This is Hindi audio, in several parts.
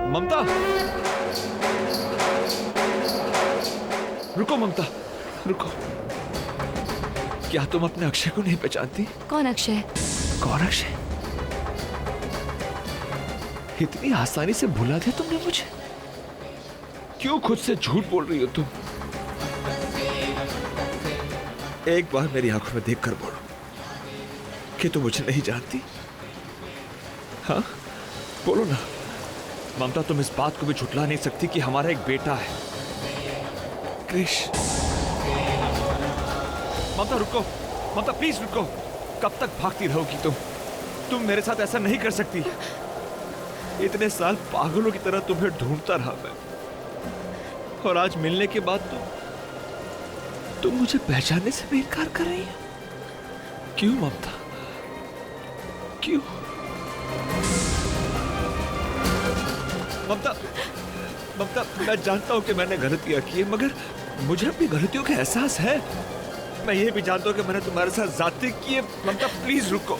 ममता, रुको ममता, रुको। क्या तुम अपने अक्षय को नहीं पहचानती? कौन अक्षय? कौन अक्षय? इतनी आसानी से भुला दिया तुमने मुझे? क्यों खुद से झूठ बोल रही हो तुम? एक बार मेरी आंखों में देखकर बोलो कि तुम मुझे नहीं जानती। हाँ, बोलो ना। ममता, तुम इस बात को भी झुठला नहीं सकती कि हमारा एक बेटा है, कृष। ममता रुको, ममता प्लीज रुको। कब तक भागती रहोगी तुम मेरे साथ ऐसा नहीं कर सकती। इतने साल पागलों की तरह तुम्हें ढूंढता रहा मैं, और आज मिलने के बाद तुम मुझे पहचानने से भी इनकार कर रही हो। क्यों ममता, क्यों? ममता, ममता, मैं जानता हूं कि मैंने गलतियां की है, मगर मुझे अपनी गलतियों का एहसास है। मैं ये भी जानता हूं कि मैंने तुम्हारे साथ ज्यादती की है। ममता प्लीज रुको।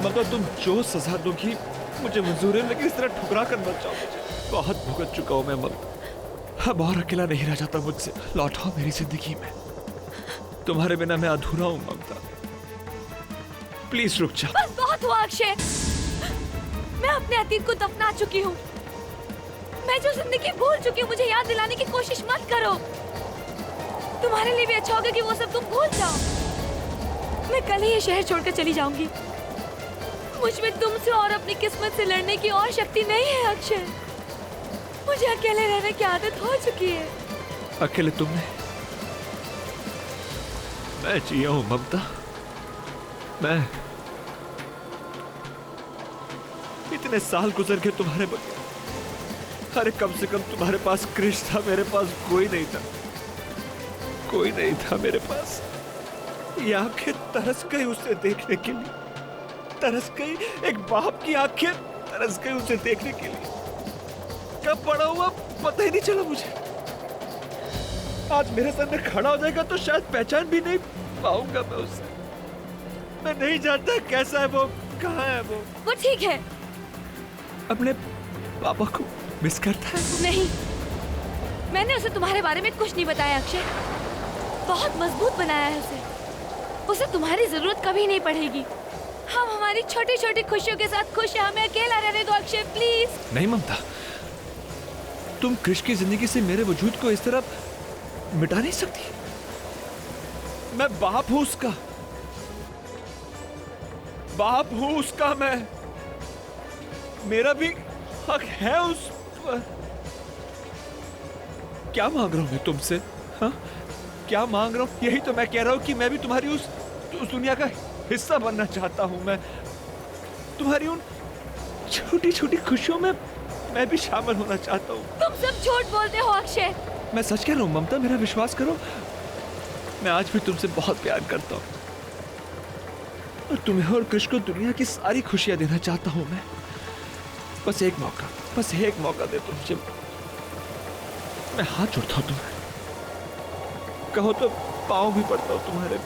ममता, तुम जो सजा दोगी मुझे मंजूर है, लेकिन इस तरह ठुकरा कर मत जाओ मुझे। बहुत भुगत चुका हूं मैं ममता, अब और अकेला नहीं रह जाता मुझसे। लौट आओ मेरी जिंदगी में, तुम्हारे बिना मैं अधूरा हूं ममता। प्लीज रुक जा। बस बहुत हुआ अक्षय, मैं अपने अतीत को दफना चुकी हूँ। मैं जो जिंदगी भूल चुकी हूँ, मुझे याद दिलाने की कोशिश मत करो। तुम्हारे लिए भी अच्छा होगा कि वो सब तुम भूल जाओ। मैं कल ही ये शहर छोड़कर चली जाऊंगी। मुझ में तुमसे और अपनी किस्मत से लड़ने की और शक्ति नहीं है अक्षय। मुझे अकेले रहने की आदत हो चुकी है। अकेले तुमने? मैं जिया हूं ममता, मैं। इतने साल गुजर गए तुम्हारे बगैर। अरे कम से कम तुम्हारे पास कृष था, मेरे पास कोई नहीं था। कोई नहीं था मेरे पास। ये आंखें तरस गई उसे देखने के लिए, तरस गई। एक बाप की आंखें तरस गई उसे देखने के लिए। कब बड़ा हुआ पता ही नहीं चला मुझे। आज मेरे सामने खड़ा हो जाएगा तो शायद पहचान भी नहीं पाऊंगा मैं उसे। मैं नहीं जानता कैसा है वो, कहाँ है वो ठीक है। अपने पापा को मिस करता है? नहीं, मैंने उसे तुम्हारे बारे में कुछ नहीं बताया अक्षय। बहुत मजबूत बनाया है उसे तुम्हारी जरूरत कभी नहीं पड़ेगी। हम हमारी छोटी छोटी खुशियों के साथ खुश हैं। हमें अकेला रहने दो अक्षय, प्लीज। नहीं ममता, तुम कृष की जिंदगी से मेरे वजूद को इस तरह मिटा नहीं सकती। मैं बाप हूं उसका, बाप हूं उसका मैं। मेरा भी हक है उस पर। क्या मांग रहा हूं मैं तुमसे? हाँ, क्या मांग रहा हूं? यही तो मैं कह रहा हूं कि मैं भी तुम्हारी उस दुनिया का हिस्सा बनना चाहता हूं। मैं तुम्हारी उन छोटी छोटी खुशियों में मैं भी शामिल होना चाहता हूं। तुम सब झूठ बोलते हो अक्षय। मैं सच कह रहा हूं ममता, मेरा विश्वास करो। मैं आज भी तुमसे बहुत प्यार करता हूं, और तुम्हें और कृष को दुनिया की सारी खुशियां देना चाहता हूं मैं। बस एक मौका, बस एक मौका दे दो मुझे। मैं हाथ जोड़ता हूं तुम्हें, कहो तो पाँव भी पड़ता हूं तुम्हारे।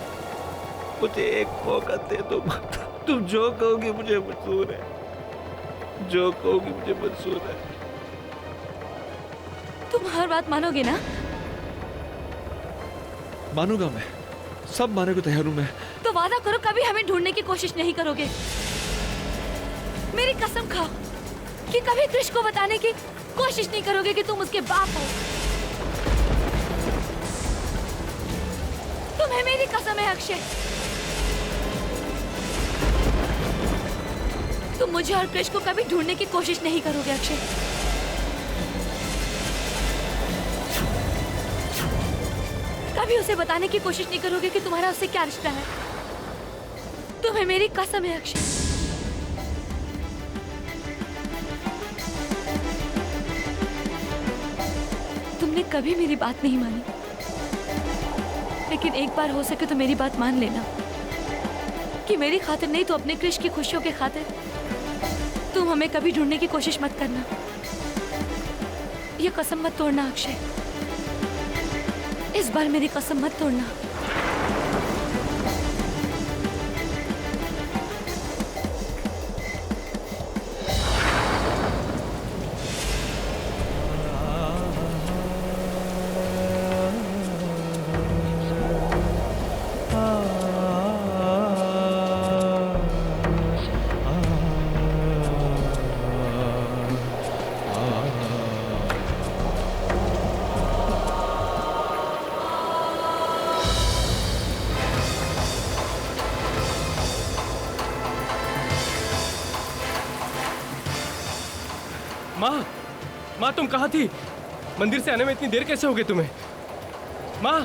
मुझे एक मौका दे दो ममता। तुम जो कहोगी मुझे मंजूर है, जो कहोगी मुझे मंजूर है। तुम हर बात मानोगे ना? मानूंगा मैं, सब मानने को तैयार हूं मैं। तो वादा करो कभी हमें ढूंढने की कोशिश नहीं करोगे। मेरी कसम खाओ कि कभी कृष को बताने की कोशिश नहीं करोगे कि तुम उसके बाप हो। तुम्हें मेरी कसम है अक्षय। तुम मुझे और कृष को कभी ढूंढने की कोशिश नहीं करोगे अक्षय। कभी उसे बताने की कोशिश नहीं करोगे कि तुम्हारा उससे क्या रिश्ता है। तुम्हें मेरी कसम है अक्षय। तुमने कभी मेरी बात नहीं मानी, लेकिन एक बार हो सके तो मेरी बात मान लेना कि मेरी खातिर नहीं तो अपने कृष की खुशियों के खातिर तुम हमें कभी ढूंढने की कोशिश मत करना। ये कसम मत तोड़ना अक्षय, इस बार मेरी कसम मत तोड़ना। माँ, माँ तुम कहाँ थी? मंदिर से आने में इतनी देर कैसे हो गई तुम्हें? माँ,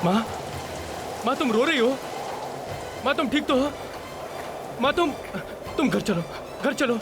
माँ, माँ तुम रो रही हो? माँ तुम ठीक तो हो? माँ तुम घर चलो, घर चलो।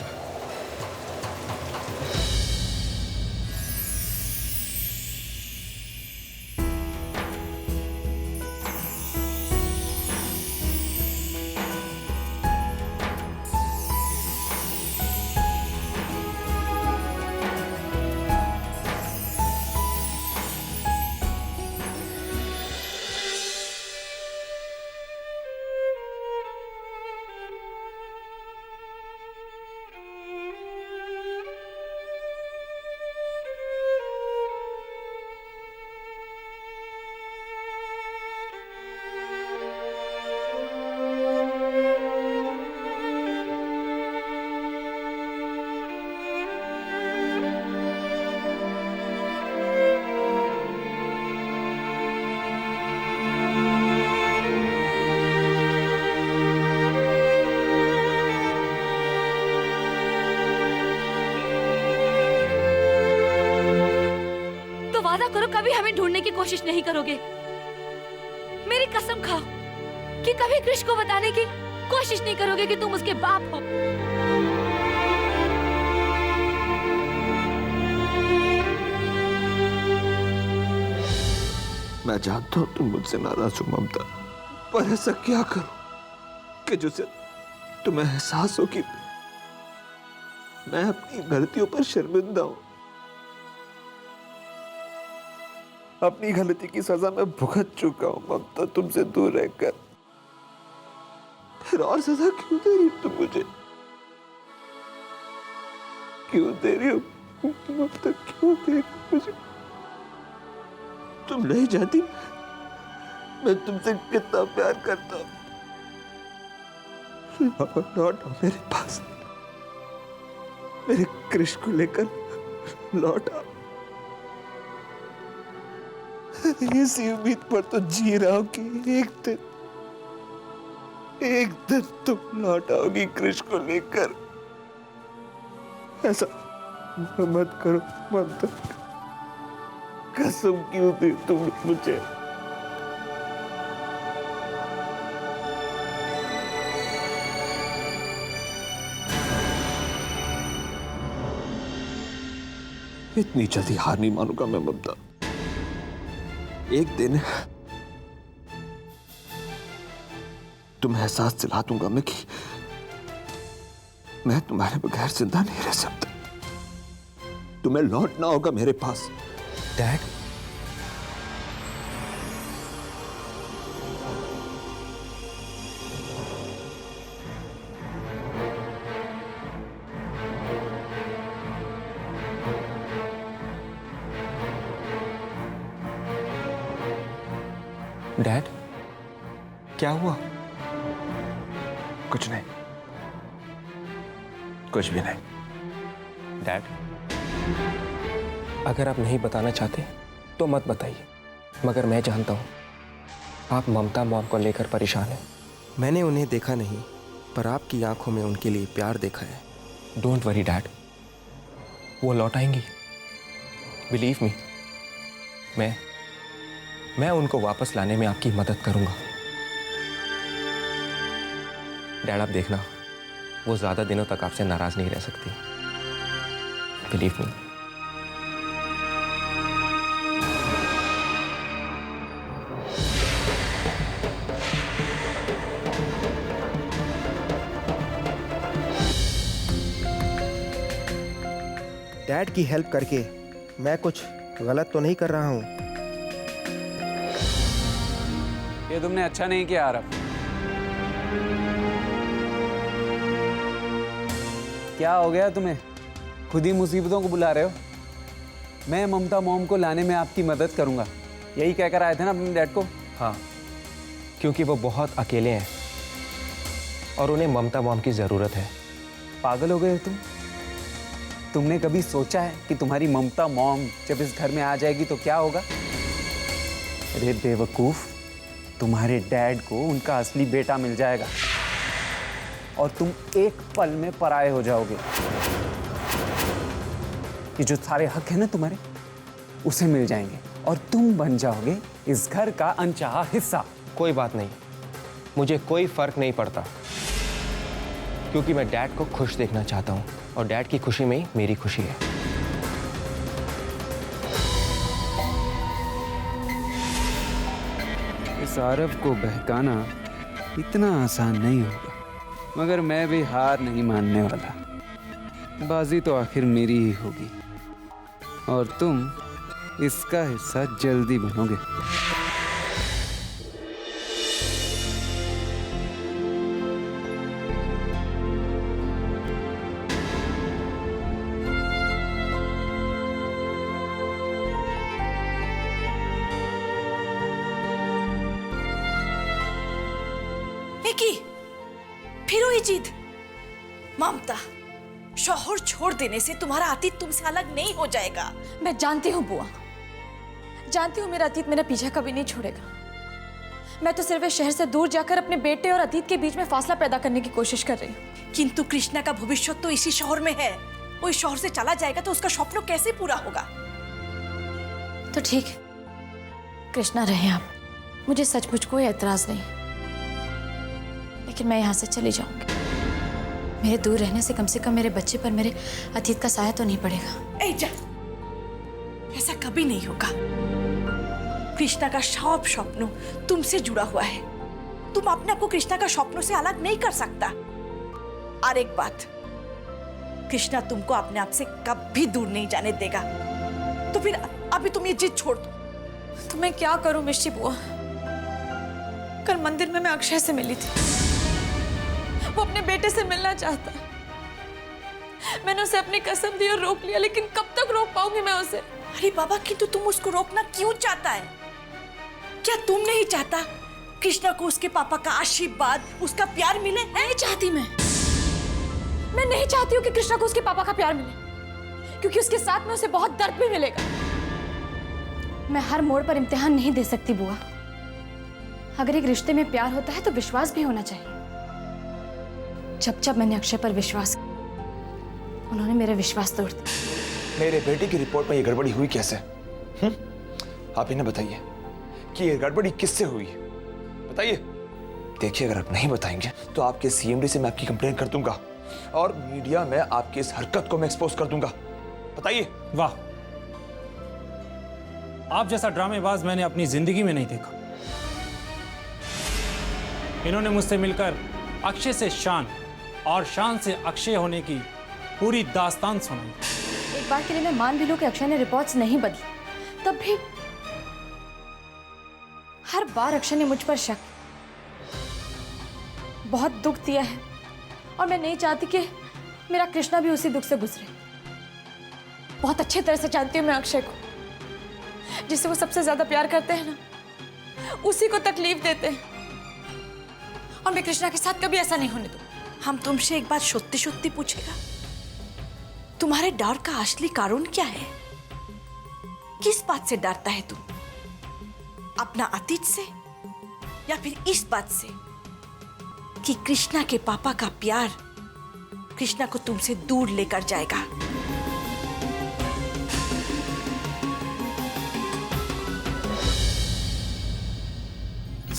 करो कभी हमें ढूंढने की कोशिश नहीं करोगे। मेरी कसम खाओ कि कभी कृष को बताने की कोशिश नहीं करोगे कि तुम उसके बाप हो। मैं जानता हूं तुम मुझसे नाराज हो ममता, पर ऐसा क्या करूं कि जिससे तुम्हें एहसास हो कि मैं अपनी गलतियों पर शर्मिंदा हूं। अपनी गलती की सजा मैं भुगत चुका हूं ममता, तुमसे दूर रहकर। फिर और सजा क्यों दे रही तुम मुझे? क्यों दे रही हो ममता, क्यों दे रही हो मुझे? तुम नहीं जानती मैं तुमसे कितना प्यार करता हूं। लौट आओ मेरे पास, मेरे कृष को लेकर लौट आओ। इसी उम्मीद पर तो जी रहा हूं कि एक दिन तुम लौट आओगी कृष को लेकर। ऐसा मत करो ममता, कसम क्यों दी तुम मुझे? इतनी जल्दी हार नहीं मानूंगा मैं ममता। एक दिन तुम्हें एहसास दिला दूंगा मैं कि मैं तुम्हारे बगैर जिंदा नहीं रह सकता। तुम्हें लौटना होगा मेरे पास। डैड, डैड क्या हुआ? कुछ नहीं, कुछ भी नहीं। डैड, अगर आप नहीं बताना चाहते तो मत बताइए, मगर मैं जानता हूं आप ममता मॉम को लेकर परेशान हैं। मैंने उन्हें देखा नहीं, पर आपकी आंखों में उनके लिए प्यार देखा है। डोंट वरी डैड, वो लौट आएंगी। बिलीव मी, मैं उनको वापस लाने में आपकी मदद करूंगा। डैड आप देखना, वो ज्यादा दिनों तक आपसे नाराज नहीं रह सकती। Believe me. डैड की हेल्प करके मैं कुछ गलत तो नहीं कर रहा हूँ। ये तुमने अच्छा नहीं किया आरव। क्या हो गया तुम्हें? खुद ही मुसीबतों को बुला रहे हो। मैं ममता मॉम को लाने में आपकी मदद करूंगा, यही कहकर आए थे ना अपने डैड को? हाँ, क्योंकि वो बहुत अकेले हैं और उन्हें ममता मॉम की जरूरत है। पागल हो गए हो तुम? तुमने कभी सोचा है कि तुम्हारी ममता मॉम जब इस घर में आ जाएगी तो क्या होगा? अरे बेवकूफ, तुम्हारे डैड को उनका असली बेटा मिल जाएगा और तुम एक पल में पराये हो जाओगे। ये जो सारे हक है ना तुम्हारे, उसे मिल जाएंगे और तुम बन जाओगे इस घर का अनचाहा हिस्सा। कोई बात नहीं, मुझे कोई फर्क नहीं पड़ता, क्योंकि मैं डैड को खुश देखना चाहता हूँ और डैड की खुशी में ही मेरी खुशी है। इस आरव को बहकाना इतना आसान नहीं होगा, मगर मैं भी हार नहीं मानने वाला। बाजी तो आखिर मेरी ही होगी और तुम इसका हिस्सा जल्दी बनोगे। विकी, फिर वही जिद। ममता, शौहर छोड़ देने से तुम्हारा अतीत तुमसे अलग नहीं हो जाएगा। मैं जानती हूँ बुआ, जानती हूँ मेरा अतीत मेरा पीछा कभी नहीं छोड़ेगा। मैं तो सिर्फ इस शहर से दूर जाकर अपने बेटे और अतीत के बीच में फासला पैदा करने की कोशिश कर रही हूँ। किंतु कृष्णा का भविष्य तो इसी शहर में है। वो इस शहर से चला जाएगा तो उसका स्वप्न कैसे पूरा होगा? तो ठीक है, कृष्णा रहे आप, मुझे सचमुच कोई एतराज नहीं, लेकिन मैं यहाँ से चली जाऊंगी। मेरे दूर रहने से कम मेरे बच्चे पर मेरे अतीत का साया तो नहीं पड़ेगा। ए जा, ऐसा कभी नहीं होगा। कृष्णा का सब स्वप्न तुमसे जुड़ा हुआ है। तुम अपने आप को कृष्णा का स्वप्नों से अलग नहीं कर सकता। और एक बात, कृष्णा तुमको अपने आप से कभी दूर नहीं जाने देगा। तो फिर अभी तुम ये जिद छोड़ दो। तो मैं क्या करूं मिष्टी बुआ? कल मंदिर में मैं अक्षय से मिली थी, वो अपने बेटे से मिलना चाहता है। मैंने उसे अपनी कसम दी और रोक लिया, लेकिन कब तक रोक पाऊंगी मैं उसे? अरे बाबा, किंतु तुम उसको रोकना क्यों चाहता है? क्या तुम नहीं चाहता कृष्णा को उसके पापा का आशीर्वाद, उसका प्यार मिले? नहीं चाहती मैं नहीं चाहती हूँ कि कृष्णा को उसके पापा का प्यार मिले, क्योंकि उसके साथ में उसे बहुत दर्द भी मिलेगा। मैं हर मोड़ पर इम्तिहान नहीं दे सकती बुआ। अगर एक रिश्ते में प्यार होता है तो विश्वास भी होना चाहिए। जब मैंने अक्षय पर विश्वास किया, उन्होंने मेरा विश्वास तोड़ दिया। मेरे बेटे की रिपोर्ट में ये गड़बड़ी हुई कैसे? आप इन्हें बताइए कि ये गड़बड़ी किससे हुई, बताइए। देखिए, अगर आप नहीं बताएंगे तो आपके सीएमडी से मैं आपकी कंप्लेन कर दूंगा और मीडिया में आपकी इस हरकत को मैं एक्सपोज कर दूंगा। बताइए। वाह, आप जैसा ड्रामेबाज मैंने अपनी जिंदगी में नहीं देखा। इन्होंने मुझसे मिलकर अक्षय से शान और शान से अक्षय होने की पूरी दास्तान सुनाई। एक बार के लिए मैं मान भी लूं कि अक्षय ने रिपोर्ट्स नहीं बदली, तब भी हर बार अक्षय ने मुझ पर शक, बहुत दुख दिया है और मैं नहीं चाहती कि मेरा कृष्णा भी उसी दुख से गुजरे। बहुत अच्छी तरह से जानती हूँ मैं अक्षय को, जिससे वो सबसे ज्यादा प्यार करते हैं ना, उसी को तकलीफ देते हैं। और मैं कृष्णा के साथ कभी ऐसा नहीं होने दूँ। हम तुमसे एक बात सत्य सत्य पूछेगा, तुम्हारे डर का असली कारण क्या है? किस बात से डरता है तुम? अपना अतीत से या फिर इस बात से कि कृष्णा के पापा का प्यार कृष्णा को तुमसे दूर लेकर जाएगा?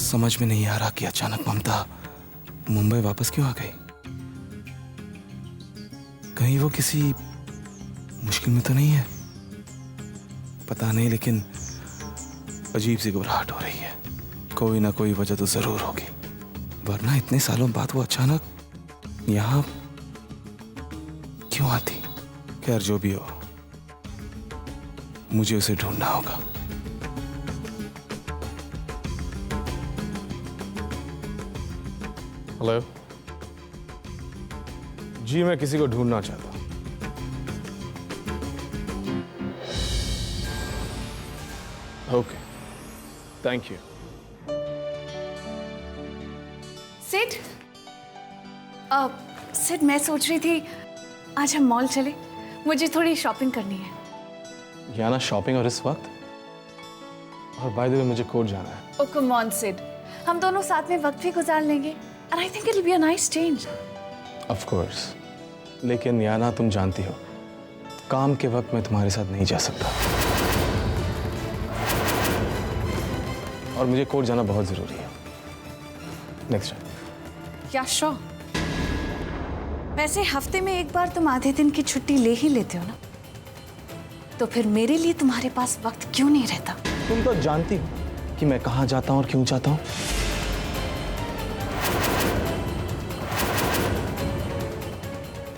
समझ में नहीं आ रहा कि अचानक ममता मुंबई वापस क्यों आ गई। कहीं वो किसी मुश्किल में तो नहीं है? पता नहीं, लेकिन अजीब सी घबराहट हो रही है। कोई ना कोई वजह तो जरूर होगी, वरना इतने सालों बाद वो अचानक यहाँ क्यों आती। खैर, जो भी हो, मुझे उसे ढूंढना होगा। हेलो जी, मैं किसी को ढूंढना चाहता हूं। Okay, thank you. Sid, Sid, मैं सोच रही थी आज हम मॉल चले, मुझे थोड़ी शॉपिंग करनी है। याना, शॉपिंग और इस वक्त? और बाय द वे, मुझे कोर्ट जाना है। ओ कम ऑन सिड, हम दोनों साथ में वक्त भी गुजार लेंगे and I think it'll be a nice change. Of course, लेकिन याना, तुम जानती हो काम के वक्त मैं तुम्हारे साथ नहीं जा सकता और मुझे कोर्ट जाना बहुत जरूरी है। Next time. या श्योर। वैसे हफ्ते में एक बार तुम आधे दिन की छुट्टी ले ही लेते हो ना, तो फिर मेरे लिए तुम्हारे पास वक्त क्यों नहीं रहता? तुम तो जानती हो कि मैं कहाँ जाता हूँ और क्यों जाता हूँ।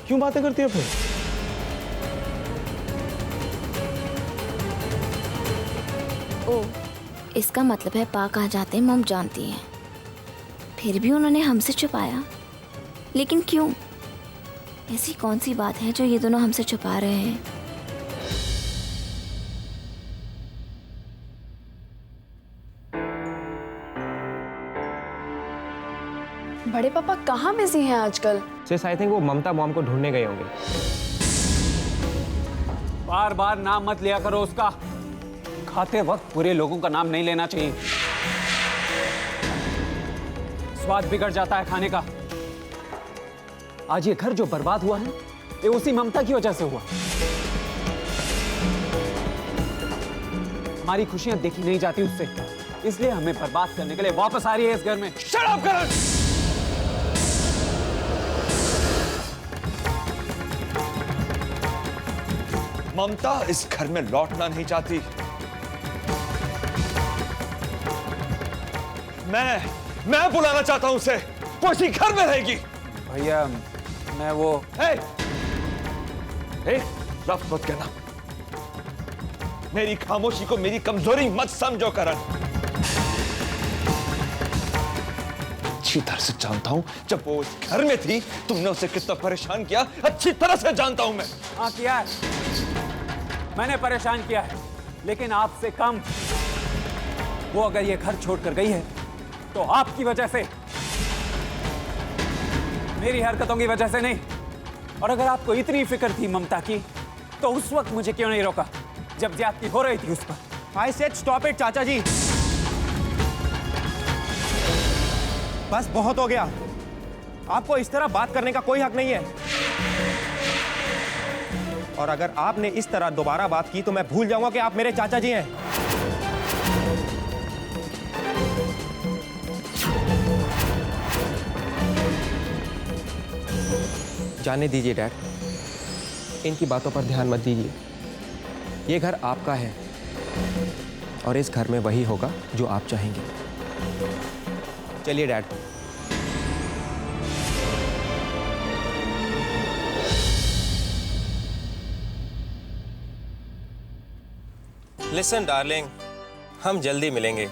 क्यों बातें करती हो फिर? ओ, इसका मतलब है पा कहाँ जाते हैं मम जानती हैं। फिर भी उन्होंने हमसे छुपाया, लेकिन क्यों? ऐसी कौन सी बात है जो ये दोनों हमसे छुपा रहे हैं? बड़े पापा कहाँ बिजी हैं आजकल? सिर्फ आई थिंक वो ममता मॉम को ढूंढने गए होंगे। बार बार नाम मत लिया करो उसका। खाते वक्त पूरे लोगों का नाम नहीं लेना चाहिए, स्वाद बिगड़ जाता है खाने का। आज ये घर जो बर्बाद हुआ है ये उसी ममता की वजह से हुआ। हमारी खुशियां देखी नहीं जाती उससे, इसलिए हमें बर्बाद करने के लिए वापस आ रही है इस घर में। शट अप करण! ममता इस घर में लौटना नहीं चाहती। मैं बुलाना चाहता हूं उसे, वो इसी घर में रहेगी। भैया मैं वो रफ मत कहना। मेरी खामोशी को मेरी कमजोरी मत समझो करण। अच्छी तरह से जानता हूं जब वो इस घर में थी तुमने उसे कितना परेशान किया, अच्छी तरह से जानता हूं मैं। हाँ किया है, मैंने परेशान किया है, लेकिन आपसे कम। वो अगर ये घर छोड़कर गई है तो आपकी वजह से, मेरी हरकतों की वजह से नहीं। और अगर आपको इतनी फिक्र थी ममता की तो उस वक्त मुझे क्यों नहीं रोका जब ज्यादती हो रही थी उस पर? आई सेड स्टॉप इट चाचा जी, बस बहुत हो गया। आपको इस तरह बात करने का कोई हक नहीं है, और अगर आपने इस तरह दोबारा बात की तो मैं भूल जाऊंगा कि आप मेरे चाचा जी हैं। जाने दीजिए डैड, इनकी बातों पर ध्यान मत दीजिए। ये घर आपका है और इस घर में वही होगा जो आप चाहेंगे। चलिए डैड। लिसन डार्लिंग, हम जल्दी मिलेंगे।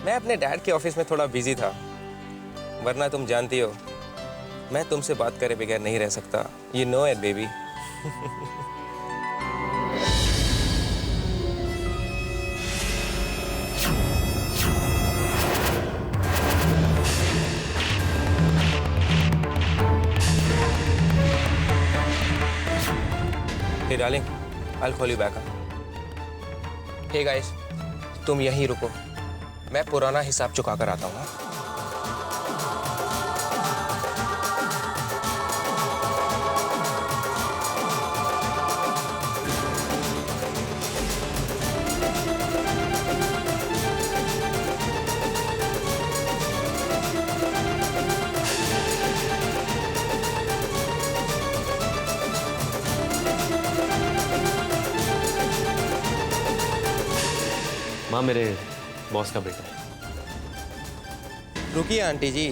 मैं अपने डैड के ऑफिस में थोड़ा बिजी था, वरना तुम जानती हो मैं तुमसे बात करे बगैर नहीं रह सकता। You know it baby. Hey darling, I will call you back. Hey guys, तुम यहीं रुको, मैं पुराना हिसाब चुका कर आता हूँ। माँ मेरे बॉस का बेटा है। रुकिए आंटी जी,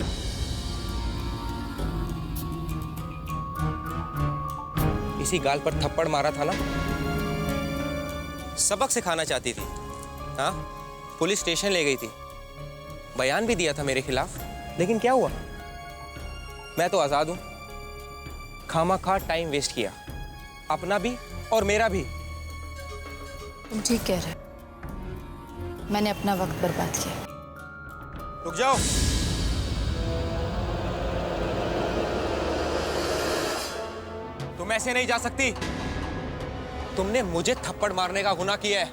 इसी गाल पर थप्पड़ मारा था ना, सबक सिखाना चाहती थी। हाँ, पुलिस स्टेशन ले गई थी, बयान भी दिया था मेरे खिलाफ, लेकिन क्या हुआ? मैं तो आजाद हूं। खामा-खा टाइम वेस्ट किया, अपना भी और मेरा भी। तुम ठीक कह रहे हो, मैंने अपना वक्त बर्बाद किया। रुक जाओ। तुम ऐसे नहीं जा सकती। तुमने मुझे थप्पड़ मारने का गुनाह किया है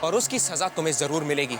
और उसकी सजा तुम्हें जरूर मिलेगी।